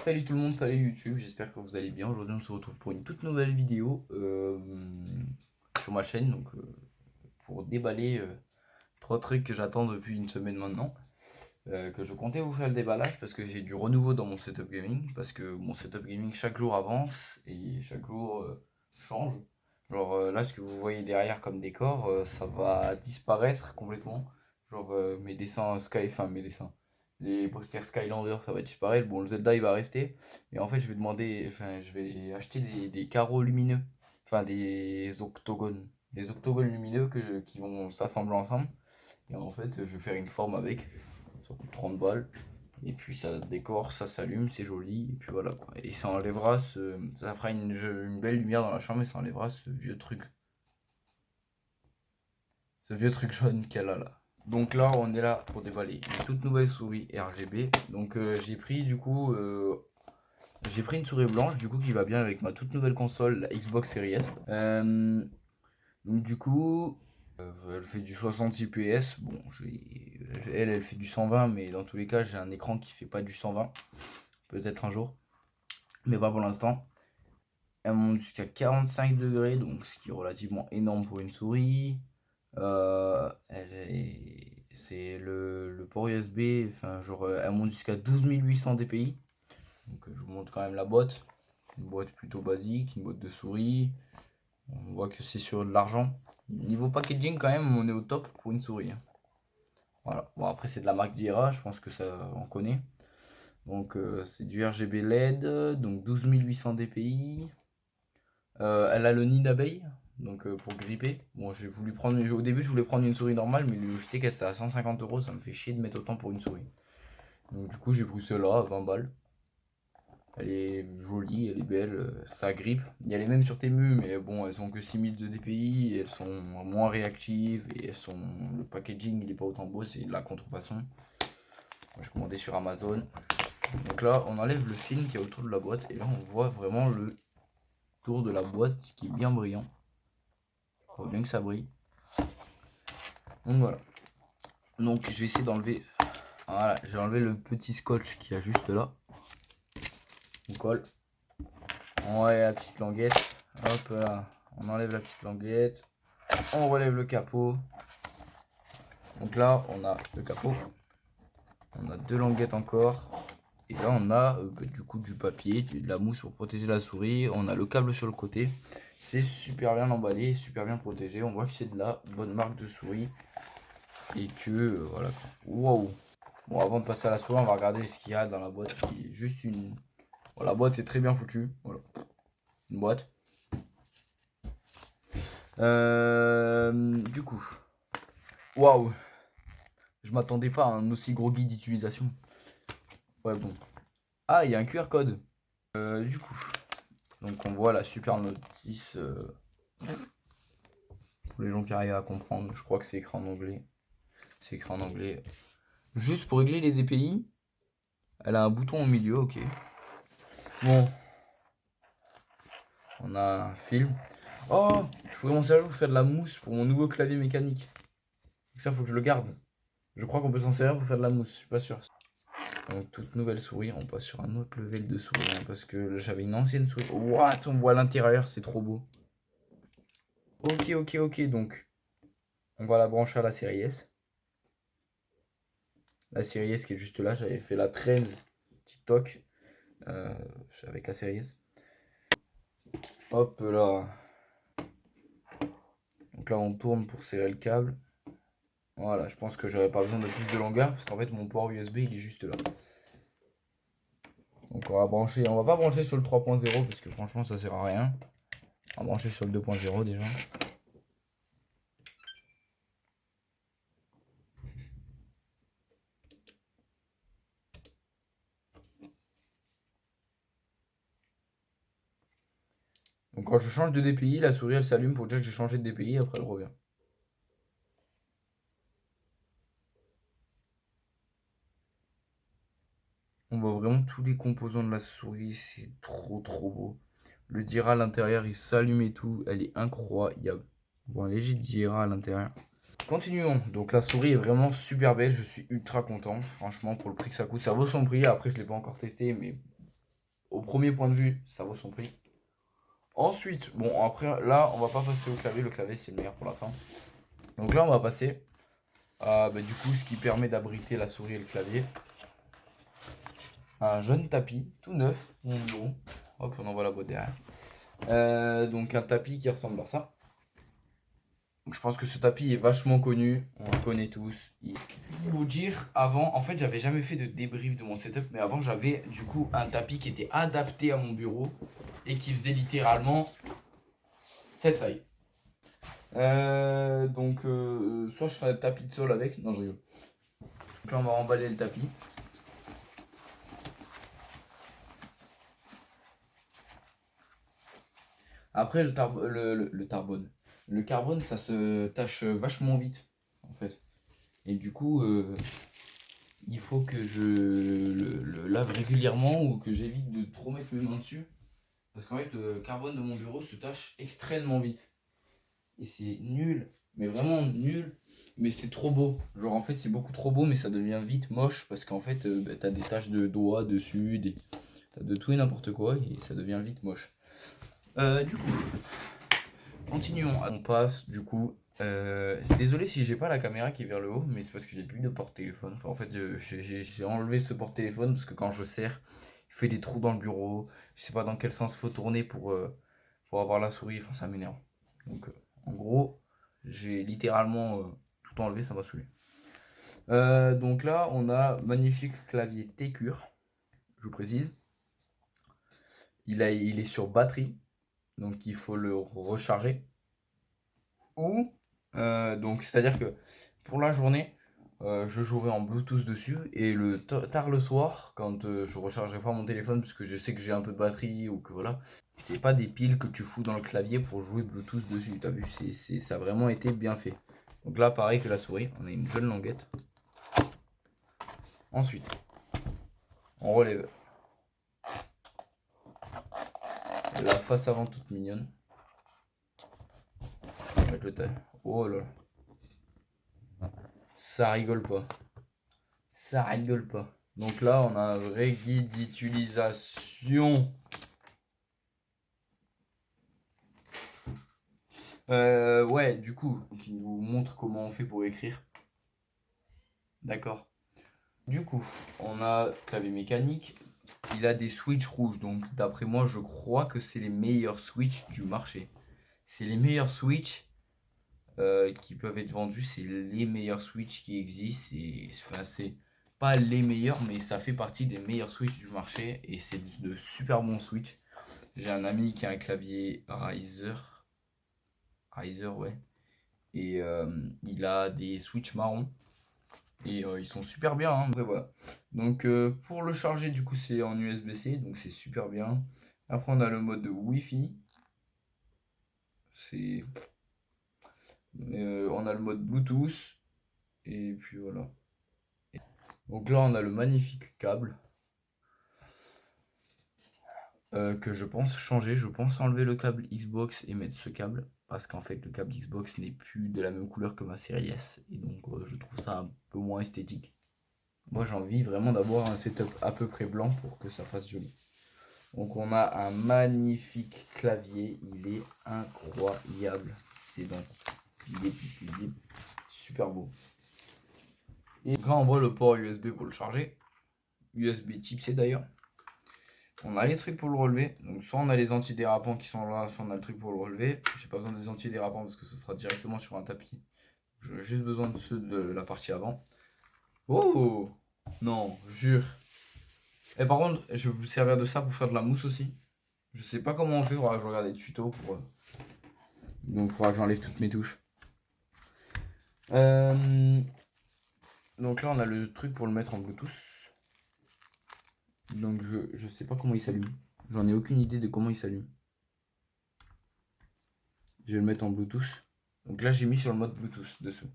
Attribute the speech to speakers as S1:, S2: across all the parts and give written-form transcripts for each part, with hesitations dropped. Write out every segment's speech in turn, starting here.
S1: Salut tout le monde, salut YouTube, j'espère que vous allez bien. Aujourd'hui on se retrouve pour une toute nouvelle vidéo sur ma chaîne, pour déballer trois trucs que j'attends depuis une semaine maintenant. Que je comptais vous faire le déballage parce que j'ai du renouveau dans mon setup gaming, parce que mon setup gaming chaque jour avance et chaque jour change. Là, ce que vous voyez derrière comme décor, ça va disparaître complètement. Mes dessins Sky, enfin mes dessins, les posters Skylander, ça va disparaître. Bon, le Zelda il va rester. Et en fait, je vais acheter des carreaux lumineux, enfin des octogones lumineux qui vont s'assembler ensemble. Et en fait, je vais faire une forme avec. Ça coûte 30 balles. Et puis ça décore, ça s'allume, c'est joli. Et puis voilà quoi. Et ça enlèvera ça fera une belle lumière dans la chambre et ça enlèvera ce vieux truc jaune qu'elle a là. Donc là, on est là pour déballer une toute nouvelle souris RGB. J'ai pris une souris blanche du coup qui va bien avec ma toute nouvelle console, la Xbox Series S. Donc du coup, elle fait du 66 PS. Bon, elle fait du 120, mais dans tous les cas, j'ai un écran qui fait pas du 120. Peut-être un jour, mais pas pour l'instant. Elle monte jusqu'à 45 degrés, donc ce qui est relativement énorme pour une souris. C'est le port USB, elle monte jusqu'à 12800 dpi. Donc je vous montre quand même la boîte. Une boîte plutôt basique, une boîte de souris. On voit que c'est sur de l'argent. Niveau packaging quand même, on est au top pour une souris, hein. Voilà. Bon, après c'est de la marque Dira, je pense que ça on connaît. Donc c'est du RGB LED, donc 12800 dpi. Elle a le nid d'abeille, donc pour gripper. Bon, au début je voulais prendre une souris normale, mais le Logitech c'était à 150 €, ça me fait chier de mettre autant pour une souris. Donc du coup j'ai pris celle-là à 20 balles. Elle est jolie, elle est belle, ça grippe. Il y a les mêmes sur Temu, mais bon, elles ont que 6000 de DPI, elles sont moins réactives et le packaging il est pas autant beau, c'est de la contrefaçon. Moi j'ai commandé sur Amazon. Donc là, on enlève le film qui est autour de la boîte et là on voit vraiment le tour de la boîte qui est bien brillant. On voit bien que ça brille. Donc voilà. Donc je vais essayer d'enlever. Voilà, j'ai enlevé le petit scotch qu'il y a juste là. On colle. On enlève la petite languette. Hop là. On enlève la petite languette. On relève le capot. Donc là, on a le capot. On a deux languettes encore. Et là, on a du coup du papier, de la mousse pour protéger la souris. On a le câble sur le côté. C'est super bien emballé, super bien protégé. On voit que c'est de la bonne marque de souris. Et que voilà. Waouh! Bon, avant de passer à la souris, on va regarder ce qu'il y a dans la boîte. Qui est juste une. Bon, la boîte est très bien foutue. Voilà. Une boîte. Du coup. Waouh! Je m'attendais pas à un aussi gros guide d'utilisation. Ouais, bon. Ah, il y a un QR code. Du coup. Donc, on voit la super notice. Pour les gens qui arrivent à comprendre. Je crois que c'est écrit en anglais. C'est écrit en anglais. Juste pour régler les DPI. Elle a un bouton au milieu, ok. Bon. On a un film. Oh, je pourrais m'en servir pour faire de la mousse pour mon nouveau clavier mécanique. Donc ça, faut que je le garde. Je crois qu'on peut s'en servir pour faire de la mousse, je suis pas sûr. Donc toute nouvelle souris, on passe sur un autre level de souris, hein, parce que j'avais une ancienne souris. What? On voit l'intérieur, c'est trop beau. Ok, donc on va la brancher à la série S. La série S qui est juste là, j'avais fait la trend TikTok avec la série S. Hop là. Donc là on tourne pour serrer le câble. Voilà, je pense que j'aurais pas besoin de plus de longueur parce qu'en fait mon port USB il est juste là. Donc on va pas brancher sur le 3.0 parce que franchement ça sert à rien. On va brancher sur le 2.0 déjà. Donc quand je change de DPI, la souris elle s'allume pour dire que j'ai changé de DPI, après elle revient. On voit vraiment tous les composants de la souris, c'est trop beau. Le Dira à l'intérieur il s'allume et tout, elle est incroyable. Bon, un léger Dira à l'intérieur. Continuons, donc la souris est vraiment super belle, je suis ultra content, franchement pour le prix que ça coûte, ça vaut son prix, après je l'ai pas encore testé mais au premier point de vue, ça vaut son prix. Ensuite, bon, après, là, on va pas passer au clavier. Le clavier, c'est le meilleur pour la fin. Donc là, on va passer à, du coup, ce qui permet d'abriter la souris et le clavier. Un jeune tapis, tout neuf, mon bureau. Hop, on envoie la boîte derrière. Donc un tapis qui ressemble à ça. Donc je pense que ce tapis est vachement connu, on le connaît tous. Pour vous dire, avant, en fait, j'avais jamais fait de débrief de mon setup, mais avant, j'avais du coup un tapis qui était adapté à mon bureau et qui faisait littéralement cette taille. Soit je fais un tapis de sol avec, non, je rigole. Donc là, on va remballer le tapis. Après, le carbone. Le carbone, ça se tâche vachement vite, en fait. Et du coup, il faut que je le lave régulièrement ou que j'évite de trop mettre mes mains dessus. Parce qu'en fait, le carbone de mon bureau se tâche extrêmement vite. Et c'est nul, mais vraiment nul. Mais c'est trop beau. Genre, en fait, c'est beaucoup trop beau, mais ça devient vite moche. Parce qu'en fait, t'as des taches de doigts dessus, t'as de tout et n'importe quoi, et ça devient vite moche. Du coup, continuons. On passe, du coup. Désolé si j'ai pas la caméra qui est vers le haut, mais c'est parce que j'ai plus de porte-téléphone. Enfin, en fait, j'ai enlevé ce porte-téléphone parce que quand je serre, il fait des trous dans le bureau. Je sais pas dans quel sens faut tourner pour avoir la souris. Enfin, ça m'énerve. Donc, en gros, j'ai littéralement tout enlevé, ça m'a saoulé. Donc là, on a magnifique clavier T-Cure, je vous précise. Il est sur batterie, donc il faut le recharger. Ou, donc c'est-à-dire que pour la journée, je jouerai en Bluetooth dessus et tard le soir, quand je rechargerai pas mon téléphone parce que je sais que j'ai un peu de batterie ou que voilà, c'est pas des piles que tu fous dans le clavier pour jouer Bluetooth dessus. T'as vu, ça a vraiment été bien fait. Donc là, pareil que la souris, on a une jeune languette. Ensuite, on relève la face avant toute mignonne. On va mettre le taille. Oh là là, ça rigole pas. Ça rigole pas. Donc là, on a un vrai guide d'utilisation. Ouais, du coup, qui nous montre comment on fait pour écrire. D'accord. Du coup, on a clavier mécanique. Il a des switches rouges. Donc, d'après moi, je crois que c'est les meilleurs switches du marché. C'est les meilleurs switches qui peuvent être vendus. C'est les meilleurs switches qui existent. Enfin, c'est pas les meilleurs, mais ça fait partie des meilleurs switches du marché. Et c'est de super bons switches. J'ai un ami qui a un clavier Riser. Riser, ouais. Et il a des switches marrons. Et ils sont super bien, hein. Après, voilà. Donc pour le charger, du coup, c'est en USB-C. Donc c'est super bien. Après, on a le mode Wi-Fi. C'est... on a le mode Bluetooth. Et puis voilà. Donc là, on a le magnifique câble. Que je pense changer. Je pense enlever le câble Xbox et mettre ce câble. Parce qu'en fait, le câble Xbox n'est plus de la même couleur que ma série S. Et donc, je trouve ça un peu moins esthétique. Moi, j'ai envie vraiment d'avoir un setup à peu près blanc pour que ça fasse joli. Donc, on a un magnifique clavier. Il est incroyable. C'est donc, il est super beau. Et là, on voit le port USB pour le charger. USB type C d'ailleurs. On a les trucs pour le relever. Donc, soit on a les antidérapants qui sont là, soit on a le truc pour le relever. J'ai pas besoin des antidérapants parce que ce sera directement sur un tapis. J'ai juste besoin de ceux de la partie avant. Oh non, jure. Et par contre, je vais vous servir de ça pour faire de la mousse aussi. Je sais pas comment on fait, il faudra que je regarde des tutos pour. Donc il faudra que j'enlève toutes mes touches. Donc là on a le truc pour le mettre en Bluetooth. Donc je sais pas comment il s'allume. J'en ai aucune idée de comment il s'allume. Je vais le mettre en Bluetooth. Donc là j'ai mis sur le mode Bluetooth dessous.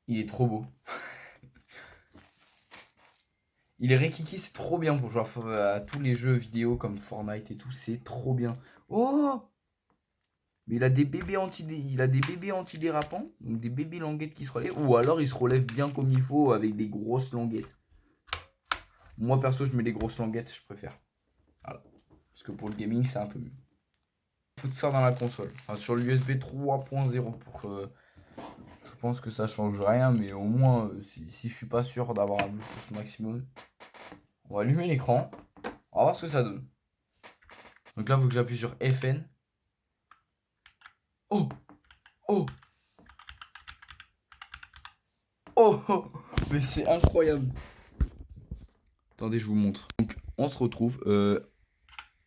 S1: Il est trop beau. Il est Rikiki, c'est trop bien pour jouer à tous les jeux vidéo comme Fortnite et tout, c'est trop bien. Oh! Mais il a des bébés antidérapants, donc des bébés languettes qui se relèvent, ou alors il se relève bien comme il faut avec des grosses languettes. Moi perso, je mets des grosses languettes, je préfère. Voilà. Parce que pour le gaming, c'est un peu mieux. Foutre ça dans la console. Enfin, sur l'USB 3.0 pour que. Je pense que ça change rien, mais au moins, si je suis pas sûr d'avoir un Bluetooth maximum, on va allumer l'écran. On va voir ce que ça donne. Donc là, il faut que j'appuie sur FN. Oh! Oh! Oh! Oh! Mais c'est incroyable! Attendez, je vous montre. Donc, on se retrouve.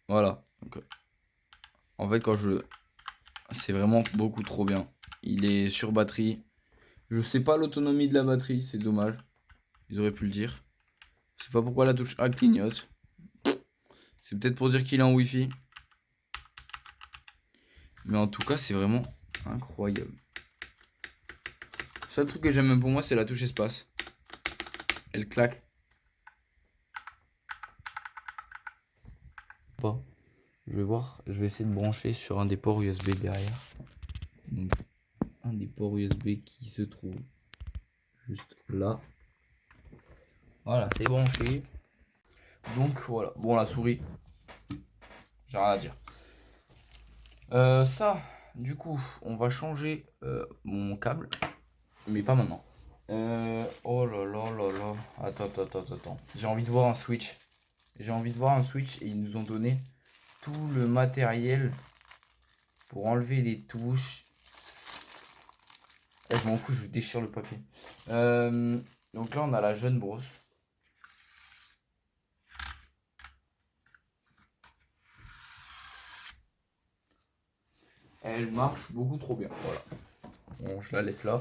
S1: Voilà. Donc, en fait, c'est vraiment beaucoup trop bien. Il est sur batterie. Je sais pas l'autonomie de la batterie, c'est dommage. Ils auraient pu le dire. Je sais pas pourquoi la touche A clignote. C'est peut-être pour dire qu'il est en Wi-Fi. Mais en tout cas, c'est vraiment incroyable. Le seul truc que j'aime pour moi, c'est la touche espace. Elle claque. Pas. Je vais voir, je vais essayer de brancher sur un des ports USB derrière. Donc, un des ports USB qui se trouve juste là. Voilà, c'est branché. Donc voilà. Bon, la souris, j'ai rien à dire. Ça, du coup, on va changer mon câble. Mais pas maintenant. Oh là là là là. Attends. J'ai envie de voir un Switch. J'ai envie de voir un Switch et ils nous ont donné tout le matériel pour enlever les touches. Je m'en fous, je déchire le papier. Donc là, on a la jeune brosse. Elle marche beaucoup trop bien. Voilà. Bon, je la laisse là.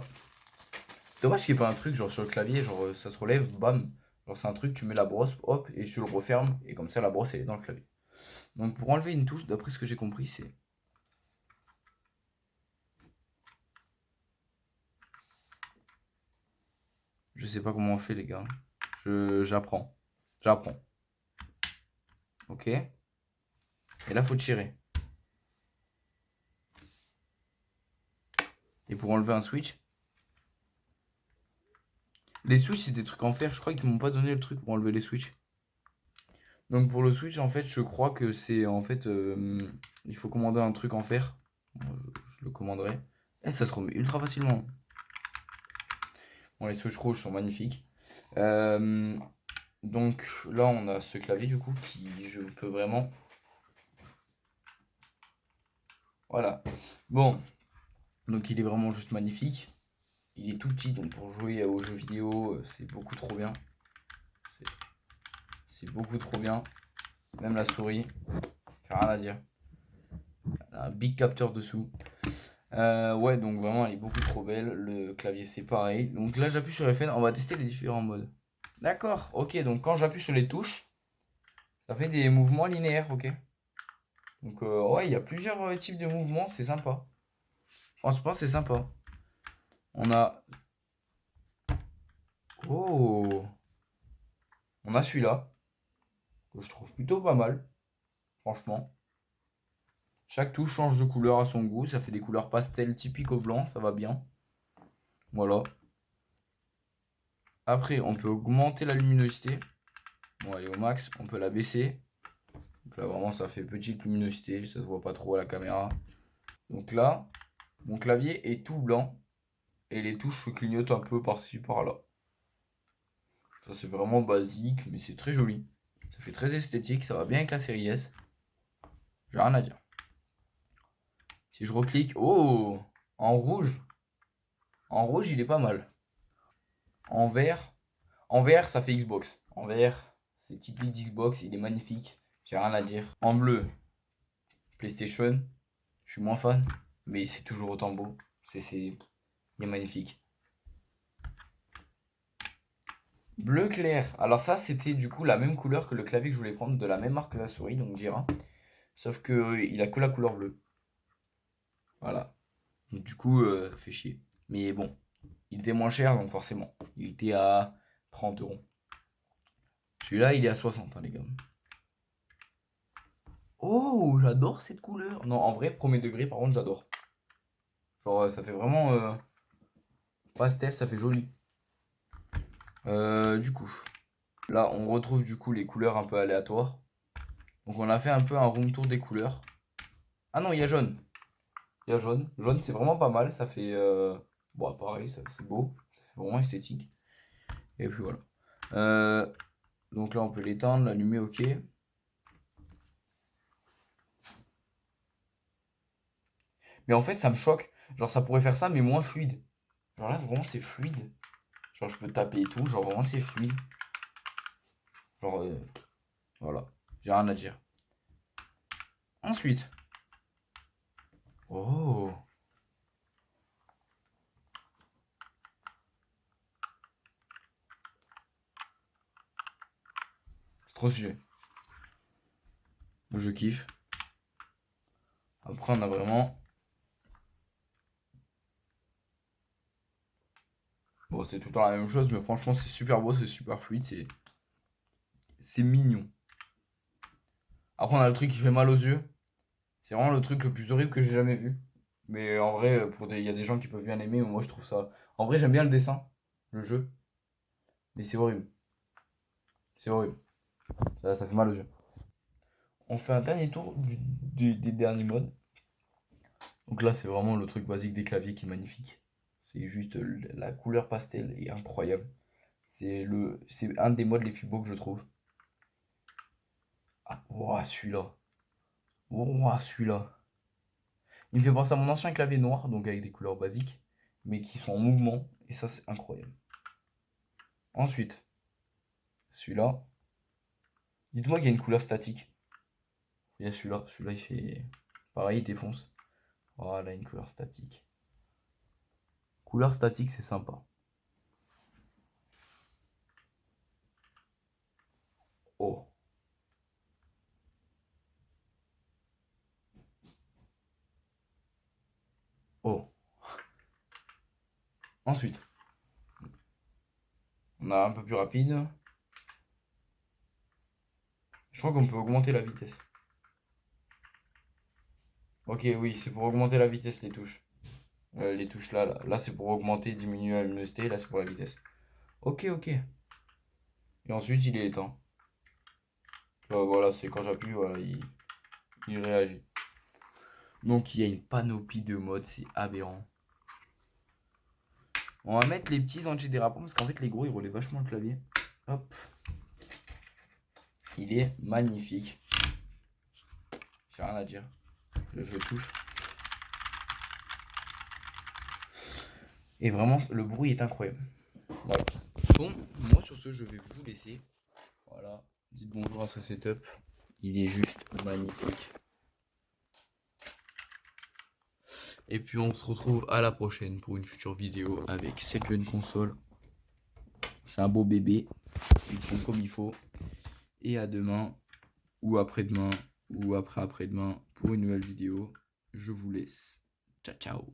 S1: Dommage qu'il n'y ait pas un truc genre sur le clavier, genre ça se relève, bam. Genre c'est un truc, tu mets la brosse, hop, et tu le refermes, et comme ça la brosse elle est dans le clavier. Donc pour enlever une touche, d'après ce que j'ai compris, c'est. Je sais pas comment on fait les gars. J'apprends. J'apprends. Ok. Et là faut tirer. Et pour enlever un switch. Les switches c'est des trucs en fer, je crois qu'ils m'ont pas donné le truc pour enlever les switches. Donc pour le switch en fait je crois que c'est en fait il faut commander un truc en fer. Bon, je le commanderai. Et ça se remet ultra facilement. Bon les switches rouges sont magnifiques. Donc là on a ce clavier du coup qui je peux vraiment. Voilà. Bon. Donc il est vraiment juste magnifique. Il est tout petit donc pour jouer aux jeux vidéo c'est beaucoup trop bien. C'est beaucoup trop bien. Même la souris. J'ai rien à dire. Un big capteur dessous. Ouais, donc vraiment, elle est beaucoup trop belle. Le clavier, c'est pareil. Donc là, j'appuie sur FN. On va tester les différents modes. D'accord, ok. Donc quand j'appuie sur les touches, ça fait des mouvements linéaires, ok. Donc ouais, il y a plusieurs types de mouvements. C'est sympa. Franchement, c'est sympa. On a. Oh! On a celui-là, que je trouve plutôt pas mal. Franchement. Chaque touche change de couleur à son goût. Ça fait des couleurs pastel typiques au blanc. Ça va bien. Voilà. Après, on peut augmenter la luminosité. Bon, elle est au max. On peut la baisser. Donc là, vraiment, ça fait petite luminosité. Ça se voit pas trop à la caméra. Donc là, mon clavier est tout blanc. Et les touches se clignotent un peu par-ci, par-là. Ça, c'est vraiment basique, mais c'est très joli. Ça fait très esthétique. Ça va bien avec la série S. J'ai rien à dire. Si je reclique. Oh! En rouge. En rouge, il est pas mal. En vert. En vert, ça fait Xbox. En vert, c'est typique d'Xbox. Il est magnifique. J'ai rien à dire. En bleu, PlayStation. Je suis moins fan. Mais c'est toujours autant beau. Il est magnifique. Bleu clair. Alors ça, c'était du coup la même couleur que le clavier que je voulais prendre, de la même marque que la souris, donc Jira. Sauf que il a que la couleur bleue. Voilà. Donc du coup, ça fait chier. Mais bon, il était moins cher, donc forcément. Il était à 30 euros. Celui-là, il est à 60, hein, les gars. Oh, j'adore cette couleur. Non, en vrai, premier degré, par contre, j'adore. Genre, ça fait vraiment pastel, ça fait joli. Du coup, là, on retrouve du coup les couleurs un peu aléatoires. Donc, on a fait un peu un room tour des couleurs. Ah non, il y a jaune. Il y a jaune. Jaune, c'est vraiment pas mal. Ça fait. Bon, pareil, c'est beau. Ça fait vraiment esthétique. Et puis voilà. Donc là, on peut l'éteindre, l'allumer, ok. Mais en fait, ça me choque. Genre, ça pourrait faire ça, mais moins fluide. Genre là, vraiment, c'est fluide. Genre, je peux taper et tout. Genre, vraiment, c'est fluide. Genre, voilà. J'ai rien à dire. Ensuite. Oh. C'est trop sujet. Je kiffe. Après, on a vraiment. Bon, c'est tout le temps la même chose, mais franchement, c'est super beau, c'est super fluide, c'est mignon. Après, on a le truc qui fait mal aux yeux. C'est vraiment le truc le plus horrible que j'ai jamais vu. Mais en vrai, il y a des gens qui peuvent bien aimer, mais moi je trouve ça. En vrai, j'aime bien le dessin, le jeu, mais c'est horrible. C'est horrible. Ça fait mal aux yeux. On fait un dernier tour des derniers modes. Donc là, c'est vraiment le truc basique des claviers qui est magnifique. C'est juste la couleur pastel est incroyable. C'est un des modes les plus beaux que je trouve. Ah, ouah, celui-là. Ouah, celui-là. Il me fait penser à mon ancien clavier noir, donc avec des couleurs basiques, mais qui sont en mouvement, et ça, c'est incroyable. Ensuite, celui-là. Dites-moi qu'il y a une couleur statique. Il y a celui-là. Celui-là, il fait. Pareil, il défonce. Voilà, une couleur statique. Couleur statique, c'est sympa. Oh. Oh. Ensuite, on a un peu plus rapide. Je crois qu'on peut augmenter la vitesse. Ok, oui, c'est pour augmenter la vitesse, les touches. Les touches là, là. Là, c'est pour augmenter, diminuer la luminosité. Là, c'est pour la vitesse. Ok, ok. Et ensuite, il est éteint. Voilà, c'est quand j'appuie, voilà, il réagit. Donc, il y a une panoplie de modes, c'est aberrant. On va mettre les petits antidérapants parce qu'en fait, les gros, ils relèvent vachement le clavier. Hop. Il est magnifique. J'ai rien à dire. Je touche. Et vraiment, le bruit est incroyable. Voilà. Bon, moi sur ce, je vais vous laisser. Voilà. Dites bonjour à ce setup. Il est juste magnifique. Et puis on se retrouve à la prochaine pour une future vidéo avec cette jeune console. C'est un beau bébé. Ils font comme il faut. Et à demain, ou après-demain, ou après-après-demain pour une nouvelle vidéo. Je vous laisse. Ciao, ciao.